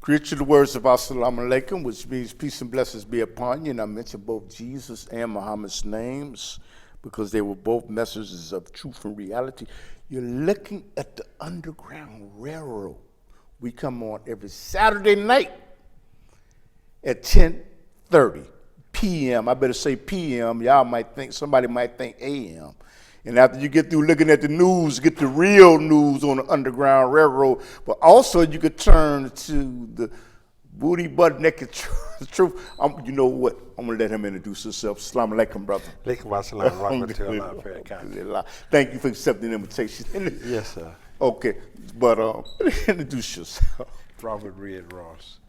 Greet you the words of Assalamu Alaikum, which means peace and blessings be upon you. And I mention both Jesus and Muhammad's names because they were both messages of truth and reality. You're looking at the Underground Railroad. We come on every Saturday night at 10:30 p.m. I better say p.m. Y'all might think, somebody might think a.m. And after you get through looking at the news, get the real news on the Underground Railroad. But also you could turn to the booty butt naked truth. You know what? I'm going to let him introduce himself. Assalamu alaikum, brother. Thank you for accepting the invitation. Yes, sir. Okay, but introduce yourself. Robert Red Ross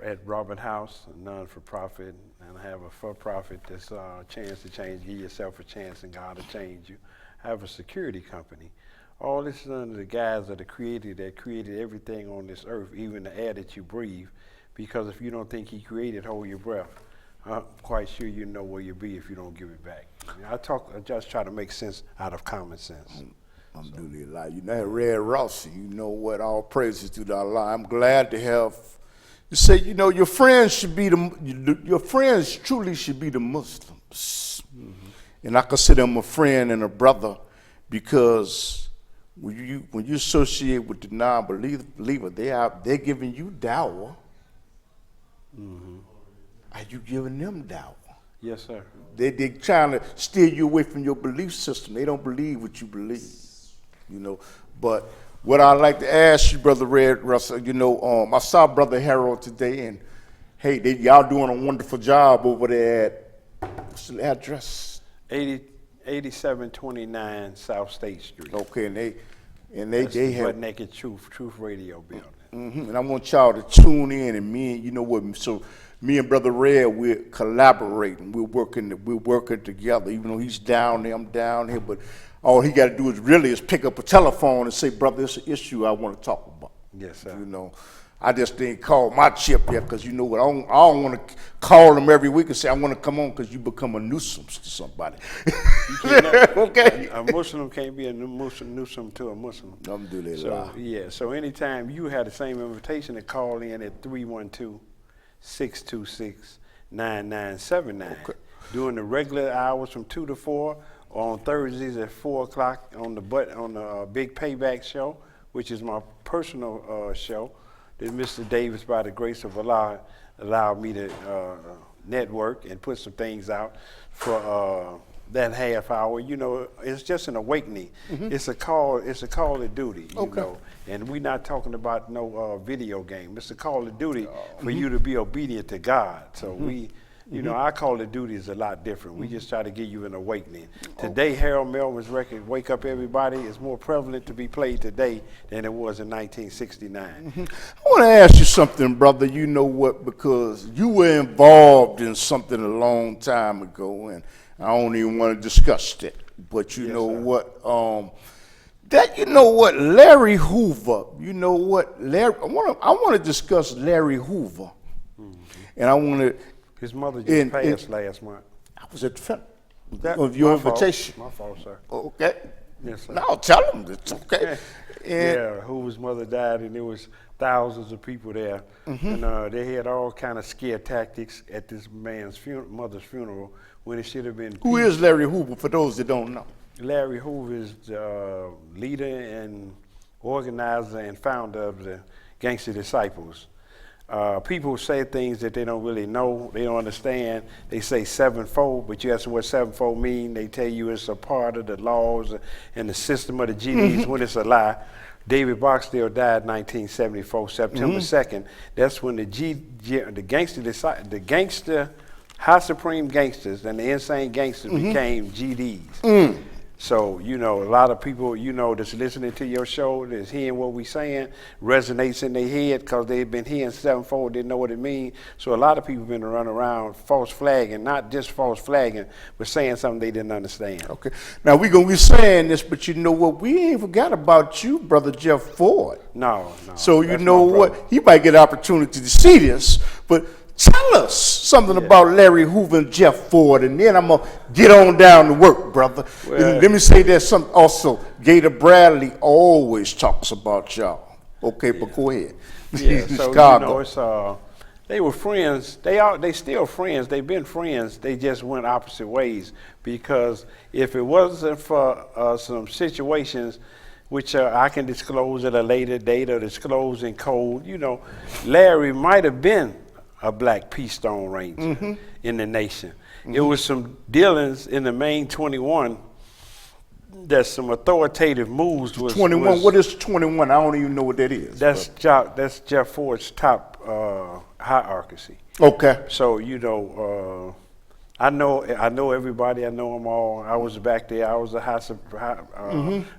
at Robert House, a non-for-profit, and I have a for-profit that's a chance to change. Give yourself a chance and God will change you. I have a security company. All this is under the guise of the Creator that created everything on this earth, even the air that you breathe. Because if you don't think He created, hold your breath. I'm quite sure you know where you'll be if you don't give it back. I just try to make sense out of common sense. Alhamdulillah. You know, Red Ross, you know what? All praises to Allah. I'm glad to have. You say, you know, your friends should be your friends truly should be the Muslims. Mm-hmm. And I consider them a friend and a brother because when you associate with the non-believer, they're giving you dawah. Mm-hmm. Are you giving them dawah? Yes, sir. They're trying to steer you away from your belief system. They don't believe what you believe, you know. But what I'd like to ask you, Brother Red Russell, you know, I saw Brother Harold today, and hey, y'all doing a wonderful job over there at, what's the address? 8729 South State Street. Okay, and That's they the have Butt Naked Truth Radio building. Mm-hmm. And I want y'all to tune in, and you know what? So me and Brother Red, we're collaborating. We're working together. Even though he's down there, I'm down here, but all he got to do is pick up a telephone and say, brother, it's an issue I want to talk about. Yes, sir. You know, I just didn't call my chip yet because you know what? I don't want to call him every week and say I want to come on because you become a nuisance to somebody. Okay. A Muslim can't be a nuisance to a Muslim. Alhamdulillah. So yeah. So anytime you had the same invitation to call in at 312-626-9979 during the regular hours from 2 to 4. On Thursdays at 4 o'clock on the Big Payback Show, which is my personal show that Mr. Davis, by the grace of Allah, allowed me to network and put some things out for that half hour. You know, it's just an awakening. Mm-hmm. It's a call to duty, you know. And we're not talking about no video game. It's a call to duty for you to be obedient to God. So you know, our call to duty is a lot different. We just try to give you an awakening. Today, Harold Melvin's record, Wake Up Everybody, is more prevalent to be played today than it was in 1969. I want to ask you something, brother. You know what? Because you were involved in something a long time ago, and I don't even want to discuss that. But you know what? Larry Hoover. You know what? I want to discuss Larry Hoover, and I want to. His mother just passed last month. I was at the funeral of your invitation. My fault, sir. Okay. Yes, sir. No, tell him it's okay. Yeah, Hoover's mother died, and there was thousands of people there, and they had all kind of scare tactics at this man's mother's funeral when it should have been. Who is Larry Hoover? For those that don't know, Larry Hoover is the leader and organizer and founder of the Gangster Disciples. People say things that they don't really know, they don't understand. They say sevenfold, but you ask them what sevenfold mean, they tell you it's a part of the laws and the system of the GDs when it's a lie. David Barksdale died in 1974, September 2nd. That's when the gangster, high supreme gangsters and the insane gangsters became GDs. So, you know, a lot of people, you know, that's listening to your show, that's hearing what we're saying, resonates in their head because they've been hearing sevenfold, didn't know what it means. So a lot of people have been running around false flagging, not just false flagging, but saying something they didn't understand. Okay. Now, we're going to be saying this, but you know what? We ain't forgot about you, Brother JEFF FORTH. No. So you know what? He might get an opportunity to see this, but tell us something about Larry Hoover and JEFF FORTH, and then I'm going to get on down to work, brother. Well, let me say that something also. Gator Bradley always talks about y'all. Okay, but go ahead. Yeah, so Chicago. it's they were friends. They still friends. They've been friends. They just went opposite ways because if it wasn't for some situations which I can disclose at a later date or disclose in code, Larry might have been a black Peace Stone Ranger in the nation. It was some dealings in the main 21 that some authoritative moves was 21. What is 21? I don't even know what that is. That's Jeff Ford's top hierarchy. Okay. So I know everybody. I know them all. I was back there. I was a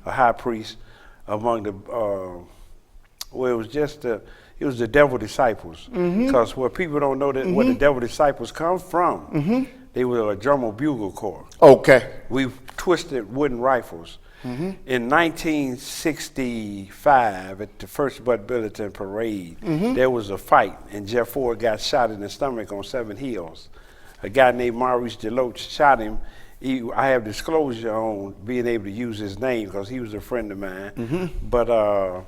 high priest among the. Well, it was just it was the devil disciples. Because what people don't know that where the devil disciples come from. They were a drum and bugle corps. Okay. We twisted wooden rifles. In 1965, at the first Bud Billiton parade, there was a fight, and Jeff Ford got shot in the stomach on 7 Hills. A guy named Maurice DeLoach shot him. I have disclosure on being able to use his name because he was a friend of mine. But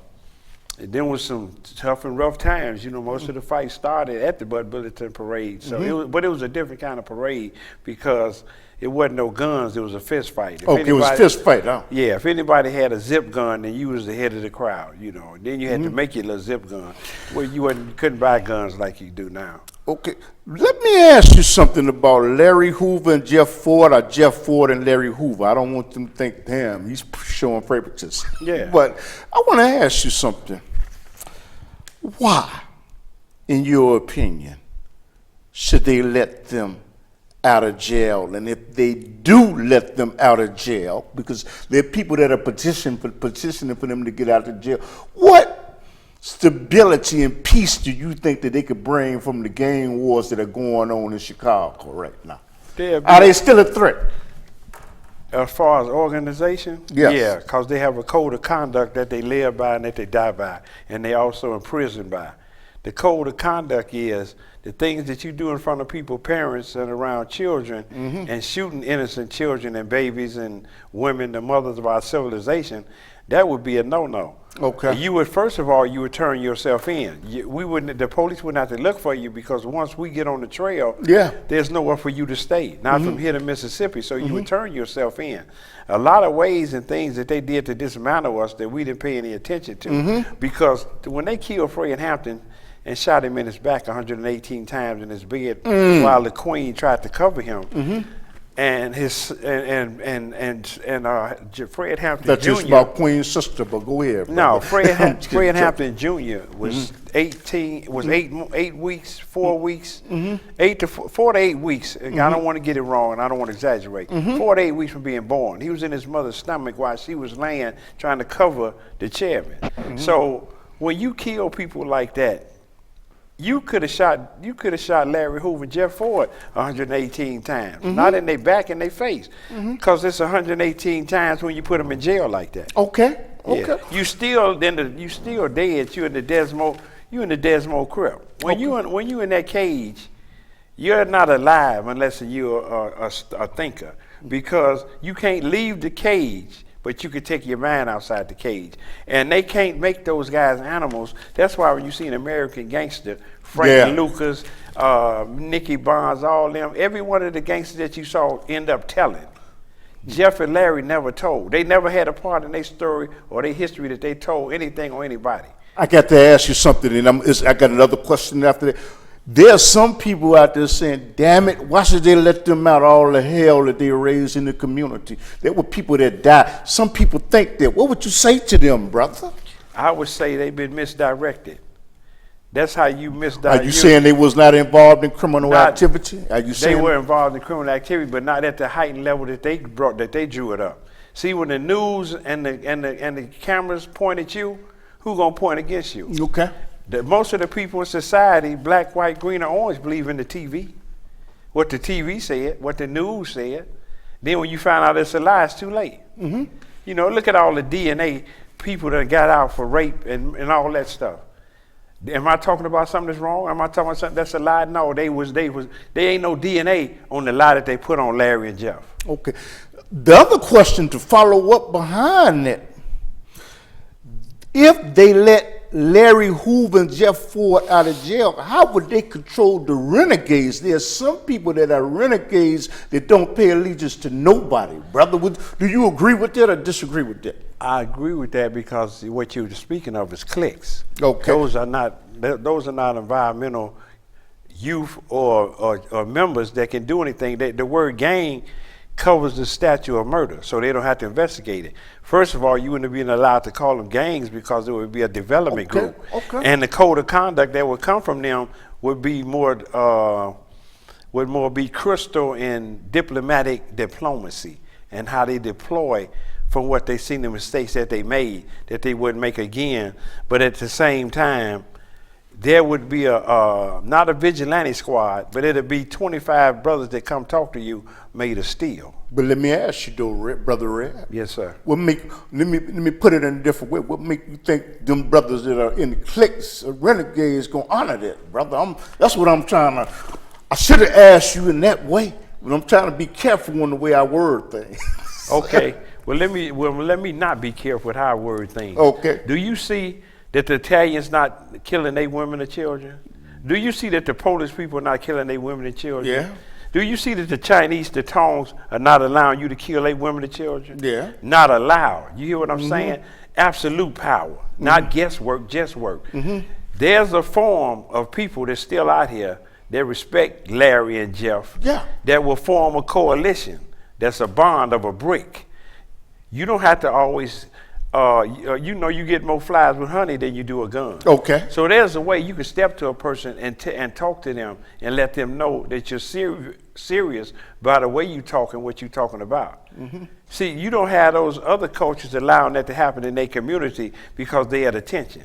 then was some tough and rough times. Most of the fights started at the Bud Billiton parade. So it was a different kind of parade because it wasn't no guns. It was a fist fight. It was a fist fight, huh? Yeah. If anybody had a zip gun, then you was the head of the crowd. Then you had to make your little zip gun. Well, you couldn't buy guns like you do now. Okay. Let me ask you something about Larry Hoover and Jeff Ford, or Jeff Ford and Larry Hoover. I don't want them to think, damn, he's showing favoritism. Yeah. But I want to ask you something. Why, in your opinion, should they let them out of jail? And if they do let them out of jail, because there are people that are petitioning for them to get out of jail, what stability and peace do you think that they could bring from the gang wars that are going on in Chicago right now? Are they still a threat? As far as organization? Yes. Yeah, because they have a code of conduct that they live by and that they die by, and they also in prison by. The code of conduct is the things that you do in front of people, parents, and around children, and shooting innocent children and babies and women, the mothers of our civilization, that would be a no-no. Okay. You would, first of all, you would turn yourself in. The police wouldn't have to look for you because once we get on the trail, there's nowhere for you to stay, not from here to Mississippi, so you would turn yourself in. A lot of ways and things that they did to dismantle us that we didn't pay any attention to, because when they killed Fred Hampton and shot him in his back 118 times in his bed while the Queen tried to cover him, and Fred Hampton That's Jr. just about Queen's sister, but go ahead. No, Fred Hampton Jr. was 8 weeks, 4 weeks, 4 to 8 weeks. I don't want to get it wrong, and I don't want to exaggerate. 4 to 8 weeks from being born. He was in his mother's stomach while she was laying trying to cover the chairman. So when you kill people like that, you could have shot Larry Hoover and Jeff Ford 118 times, not in their back, in their face, because it's 118 times when you put them in jail like that. Okay. Yeah. You still dead. You in the Desmo Crypt. When you in that cage, you're not alive unless you're a thinker, because you can't leave the cage. But you could take your mind outside the cage. And they can't make those guys animals. That's why when you see an American gangster, Frank Lucas, Nicky Bonds, all them, every one of the gangsters that you saw end up telling. Jeff and Larry never told. They never had a part in their story or their history that they told anything or anybody. I got to ask you something, and I got another question after that. There's some people out there saying, damn it, why should they let them out all the hell that they raised in the community? There were people that died. Some people think that. What would you say to them, brother? I would say they've been misdirected. That's how you misdirect. Are you saying they was not involved in criminal activity? Are you saying they were involved in criminal activity, but not at the heightened level that they drew it up? See, when the news and the cameras point at you, who gonna point against you? Okay. Most of the people in society, black, white, green, or orange, believe in the TV. What the TV said, what the news said. Then when you find out it's a lie, it's too late. Look at all the DNA people that got out for rape and all that stuff. Am I talking about something that's wrong? Am I talking about something that's a lie? No, they ain't no DNA on the lie that they put on Larry and Jeff. Okay. The other question to follow up behind it, if they let Larry Hoover and Jeff Ford out of jail, how would they control the renegades? There's some people that are renegades that don't pay allegiance to nobody. Brother, do you agree with that or disagree with that? I agree with that because what you're speaking of is cliques. Okay. Those are not environmental youth or members that can do anything. The word gang covers the statute of murder, so they don't have to investigate it. First of all, you wouldn't be allowed to call them gangs because it would be a development group. Okay. And the code of conduct that would come from them would be more be crystal in diplomatic diplomacy and how they deploy from what they seen the mistakes that they made that they wouldn't make again. But at the same time, there would be not a vigilante squad, but it'd be 25 brothers that come talk to you made of steel. But let me ask you though, Brother Red. Yes, sir. Let me put it in a different way. What make you think them brothers that are in the cliques or renegades gonna honor that, brother? That's what I'm trying to. I should have asked you in that way, but I'm trying to be careful on the way I word things. Okay. Well, let me not be careful with how I word things. Okay. Do you see that the Italians not killing their women and children? Do you see that the Polish people are not killing their women and children? Yeah. Do you see that the Chinese, the Tongs, are not allowing you to kill their women and children? Yeah. Not allowed. You hear what I'm saying? Absolute power, not guesswork, just work. There's a form of people that's still out here that respect Larry and Jeff. Yeah. That will form a coalition. That's a bond of a brick. You don't have to always, you get more flies with honey than you do a gun. Okay. So there's a way you can step to a person and talk to them and let them know that you're serious by the way you talk and what you're talking about. See, you don't have those other cultures allowing that to happen in their community because they at attention.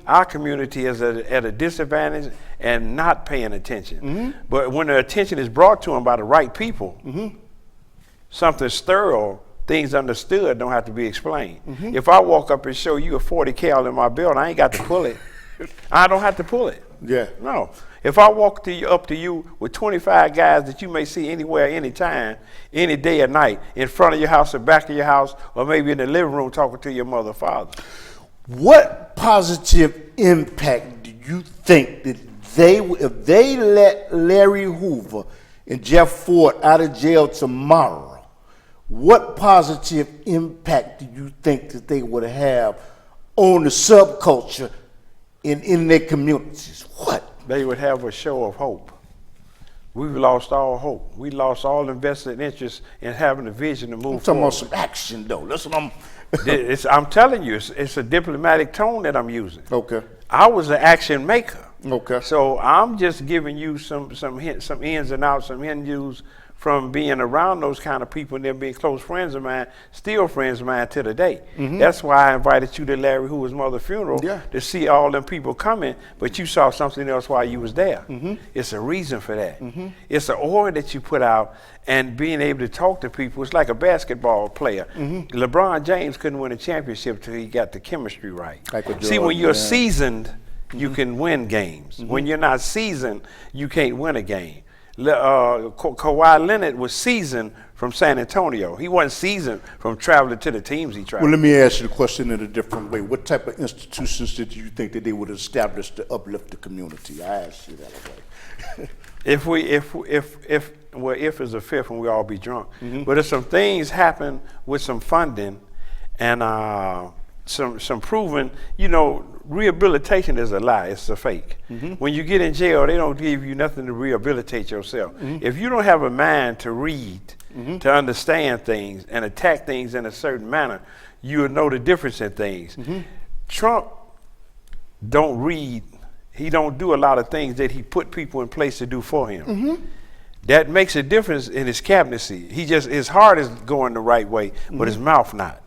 Our community is at a disadvantage and not paying attention. But when the attention is brought to them by the right people, something sterile, things understood don't have to be explained. If I walk up and show you a 40 cal in my belt, I ain't got to pull it. I don't have to pull it. Yeah. No. If I walk up to you with 25 guys that you may see anywhere, anytime, any day or night, in front of your house or back of your house, or maybe in the living room talking to your mother or father. What positive impact do you think that if they let Larry Hoover and Jeff Ford out of jail tomorrow, what positive impact do you think that they would have on the subculture in their communities? What? They would have a show of hope. We've lost all hope. We lost all invested interest in having a vision to move forward. I'm talking about some action, though. That's what I'm telling you, it's a diplomatic tone that I'm using. Okay. I was an action maker. Okay. So I'm just giving you some hints, some ins and outs, some hidden news from being around those kind of people and them being close friends of mine, still friends of mine to the day. That's why I invited you to Larry Hoover's mother's funeral to see all them people coming, but you saw something else while you was there. It's a reason for that. It's an aura that you put out, and being able to talk to people. It's like a basketball player. LeBron James couldn't win a championship till he got the chemistry right. See, when you're seasoned, you can win games. When you're not seasoned, you can't win a game. Kawhi Leonard was seasoned from San Antonio. He wasn't seasoned from traveling to the teams he traveled. Well, let me ask you the question in a different way. What type of institutions did you think that they would establish to uplift the community? I asked you that way. If is a fifth and we all be drunk. But if some things happen with some funding and some proven, rehabilitation is a lie. It's a fake. When you get in jail, they don't give you nothing to rehabilitate yourself. If you don't have a mind to read, to understand things and attack things in a certain manner, you will know the difference in things. Trump don't read. He don't do a lot of things that he put people in place to do for him. That makes a difference in his cabinetcy. His heart is going the right way, but his mouth not.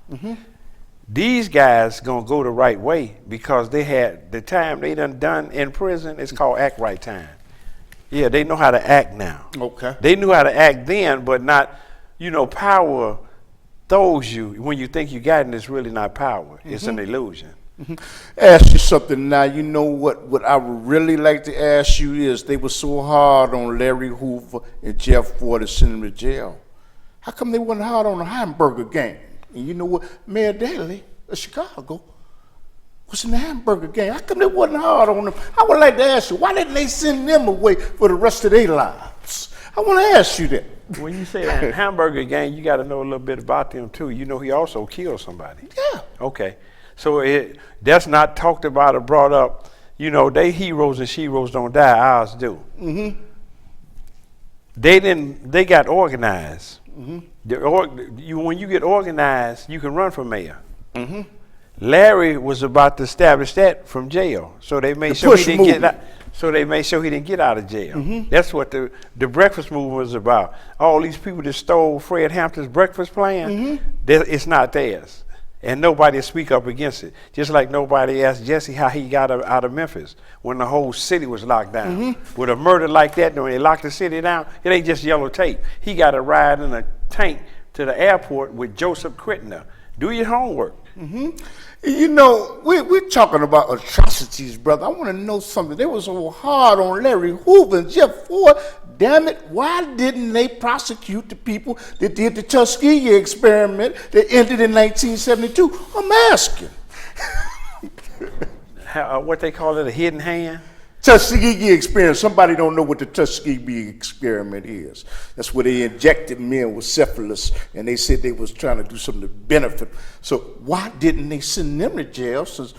These guys gonna go the right way because they had the time they done in prison. It's called act right time. Yeah, they know how to act now. Okay. They knew how to act then, but not, power throws you when you think you got it, and it's really not power. It's an illusion. Ask you something now. You know what I would really like to ask you is, they were so hard on Larry Hoover and Jeff Ford to send him to jail. How come they wasn't hard on the hamburger gang? And you know what? Mayor Daley of Chicago was in the hamburger gang. How come they wasn't hard on them? I would like to ask you, why didn't they send them away for the rest of their lives? I want to ask you that. When you say that hamburger gang, you got to know a little bit about them too. You know he also killed somebody. Yeah. Okay. So that's not talked about or brought up. You know, they heroes and sheroes don't die, ours do. Mm-hmm. They got organized. Mm-hmm. When you get organized, you can run for mayor. Mm-hmm. Larry was about to establish that from jail, so they made sure he didn't get out. So they made sure he didn't get out of jail. Mm-hmm. That's what the breakfast movement was about. All these people that stole Fred Hampton's breakfast plan, it's not theirs. And nobody speak up against it. Just like nobody asked Jesse how he got out of Memphis when the whole city was locked down. Mm-hmm. With a murder like that, when they locked the city down, it ain't just yellow tape. He got a ride in a tank to the airport with Joseph Crittner. Do your homework. Mm-hmm. You know, we're talking about atrocities, brother. I want to know something. They were so hard on Larry Hoover and Jeff Forth. Damn it, why didn't they prosecute the people that did the Tuskegee experiment that ended in 1972? I'm asking. What they call it, a hidden hand? Tuskegee experiment. Somebody don't know what the Tuskegee experiment is. That's where they injected men with syphilis, and they said they was trying to do something to benefit. So why didn't they send them to jail? Since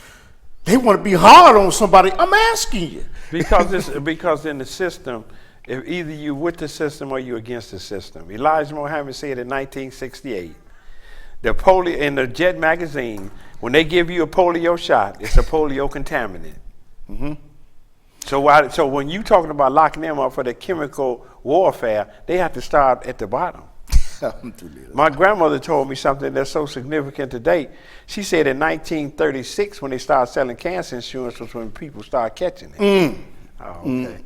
they want to be hard on somebody. I'm asking you. Because in the system, if either you with the system or you against the system. Elijah Muhammad said in 1968, the polio in the Jet magazine, when they give you a polio shot, it's a polio contaminant. Mm-hmm. So when you talking about locking them up for the chemical warfare, they have to start at the bottom. My grandmother told me something that's so significant today. She said in 1936, when they started selling cancer insurance, was when people started catching it. Oh, okay.